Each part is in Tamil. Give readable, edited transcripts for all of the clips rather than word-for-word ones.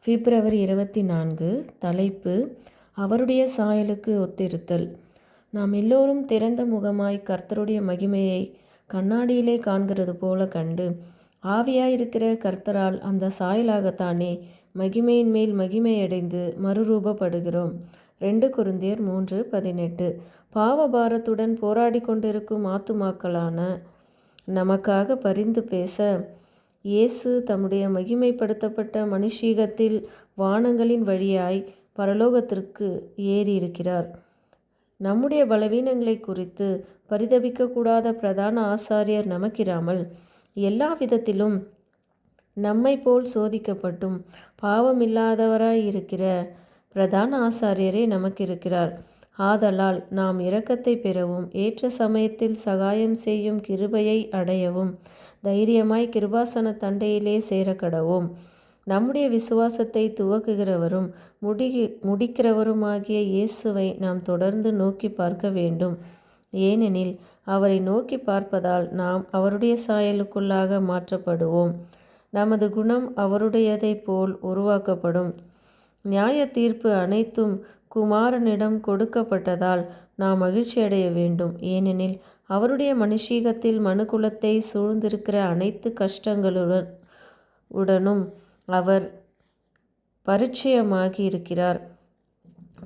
பிப்ரவரி 24. தலைப்பு: அவருடைய சாயலுக்கு ஒத்திருத்தல். நாம் எல்லோரும் திறந்த முகமாய் கர்த்தருடைய மகிமையை கண்ணாடியிலே காண்கிறது போல கண்டு, ஆவியாயிருக்கிற கர்த்தரால் அந்த சாயலாகத்தானே மகிமையின் மேல் மகிமையடைந்து மறுரூபப்படுகிறோம். 2 கொரிந்தியர் 3:18. பாவபாரத்துடன் போராடி கொண்டிருக்கும் ஆத்துமாக்களான நமக்காக பரிந்து பேச இயேசு தம்முடைய மகிமைப்படுத்தப்பட்ட மனுஷீகத்தில் வானங்களின் வழியாய் பரலோகத்திற்கு ஏறியிருக்கிறார். நம்முடைய பலவீனங்களை குறித்து பரிதபிக்கக்கூடாத பிரதான ஆசாரியர் நமக்கிராமல், எல்லா விதத்திலும் நம்மை போல் சோதிக்கப்பட்டும் பாவமில்லாதவராயிருக்கிற பிரதான ஆசாரியரே நமக்கிருக்கிறார். ஆதலால் நாம் இரக்கத்தை பெறவும் ஏற்ற சமயத்தில் சகாயம் செய்யும் கிருபையை அடையவும் தைரியமாய் கிருபாசன தண்டையிலே சேரக்கடவோம். நம்முடைய விசுவாசத்தை துவக்குகிறவரும் முடிக்கிறவருமாகிய இயேசுவை நாம் தொடர்ந்து நோக்கி பார்க்க வேண்டும். ஏனெனில் அவரை நோக்கி பார்ப்பதால் நாம் அவருடைய சாயலுக்குள்ளாக மாற்றப்படுவோம். நமது குணம் அவருடையதை போல் உருவாக்கப்படும். நியாய தீர்ப்பு அனைத்தும் குமாரனிடம் கொடுக்கப்பட்டதால் நாம் மகிழ்ச்சியடைய வேண்டும். ஏனெனில் அவருடைய மனுஷீகத்தில் மனுக்குலத்தை சூழ்ந்திருக்கிற அனைத்து கஷ்டங்களுடனும் அவர் பரிச்சயமாகி இருக்கிறார்.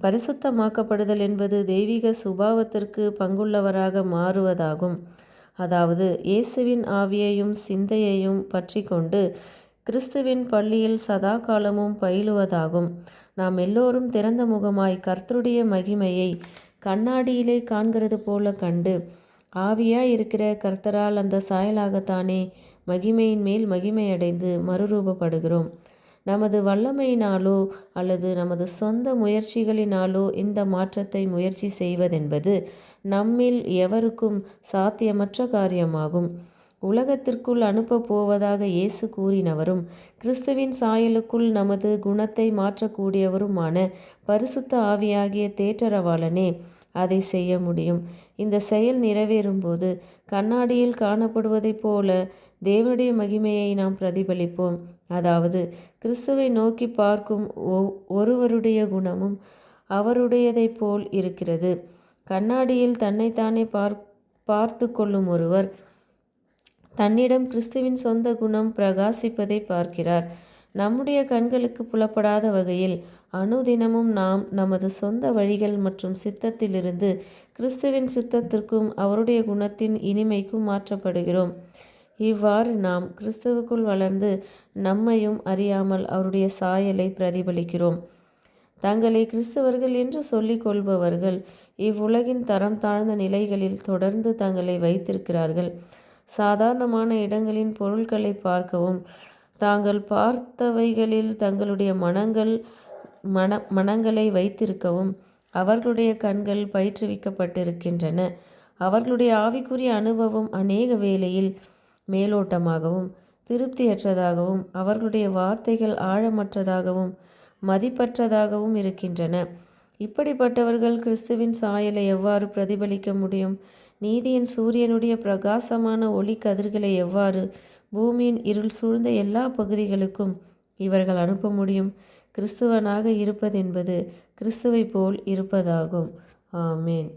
பரிசுத்தமாக்கப்படுதல் என்பது தெய்வீக சுபாவத்திற்கு பங்குள்ளவராக மாறுவதாகும். அதாவது இயேசுவின் ஆவியையும் சிந்தையையும் பற்றி கொண்டு கிறிஸ்துவின் பள்ளியில் சதா காலமும் பயிலுவதாகும். நாம் எல்லோரும் திறந்த முகமாய் கர்த்தருடைய மகிமையை கண்ணாடியிலே காண்கிறது போல கண்டு, ஆவியாயிருக்கிற கர்த்தரால் அந்த சாயலாகத்தானே மகிமையின் மேல் மகிமையடைந்து மறுரூபப்படுகிறோம். நமது வல்லமையினாலோ அல்லது நமது சொந்த முயற்சிகளினாலோ இந்த மாற்றத்தை முயற்சி செய்வதென்பது நம்மில் எவருக்கும் சாத்தியமற்ற காரியமாகும். உலகத்திற்குள் அனுப்பப் போவதாக இயேசு கூறினவரும், கிறிஸ்துவின் சாயலுக்குள் நமது குணத்தை மாற்றக்கூடியவருமான பரிசுத்த ஆவியாகிய தேற்றரவாளனே அதை செய்ய முடியும். இந்த செயல் நிறைவேறும்போது கண்ணாடியில் காணப்படுவதைப் போல தேவனுடைய மகிமையை நாம் பிரதிபலிப்போம். அதாவது கிறிஸ்துவை நோக்கி பார்க்கும் ஒருவருடைய குணமும் அவருடையதைப் போல் இருக்கிறது. கண்ணாடியில் தன்னைத்தானே பார்த்து கொள்ளும் ஒருவர் தன்னிடம் கிறிஸ்துவின் சொந்த குணம் பிரகாசிப்பதை பார்க்கிறார். நம்முடைய கண்களுக்கு புலப்படாத வகையில் அனுதினமும் நாம் நமது சொந்த வழிகள் மற்றும் சித்தத்திலிருந்து கிறிஸ்துவின் சித்தத்திற்கும் அவருடைய குணத்தின் இனிமைக்கும் மாற்றப்படுகிறோம். இவ்வாறு நாம் கிறிஸ்துவுக்குள் வளர்ந்து நம்மையும் அறியாமல் அவருடைய சாயலை பிரதிபலிக்கிறோம். தங்களை கிறிஸ்தவர்கள் என்று சொல்லிக் கொள்பவர்கள் இவ்வுலகின் தரம் தாழ்ந்த நிலைகளில் தொடர்ந்து தங்களை வைத்திருக்கிறார்கள். சாதாரணமான இடங்களின் பொருட்களை பார்க்கவும், தாங்கள் பார்த்தவைகளில் தங்களுடைய மனங்களை வைத்திருக்கவும் அவர்களுடைய கண்கள் பயிற்றுவிக்கப்பட்டிருக்கின்றன. அவர்களுடைய ஆவிக்குரிய அனுபவம் அநேக வேளையில் மேலோட்டமாகவும் திருப்தியற்றதாகவும், அவர்களுடைய வார்த்தைகள் ஆழமற்றதாகவும் மதிப்பற்றதாகவும் இருக்கின்றன. இப்படிப்பட்டவர்கள் கிறிஸ்துவின் சாயலை எவ்வாறு பிரதிபலிக்க முடியும்? நீதியின் சூரியனுடைய பிரகாசமான ஒளி கதிர்களை எவ்வாறு பூமியின் இருள் சூழ்ந்த எல்லா பகுதிகளுக்கும் இவர்கள் அனுப்ப முடியும்? கிறிஸ்துவனாக இருப்பதென்பது கிறிஸ்துவை போல் இருப்பதாகும். ஆமேன்.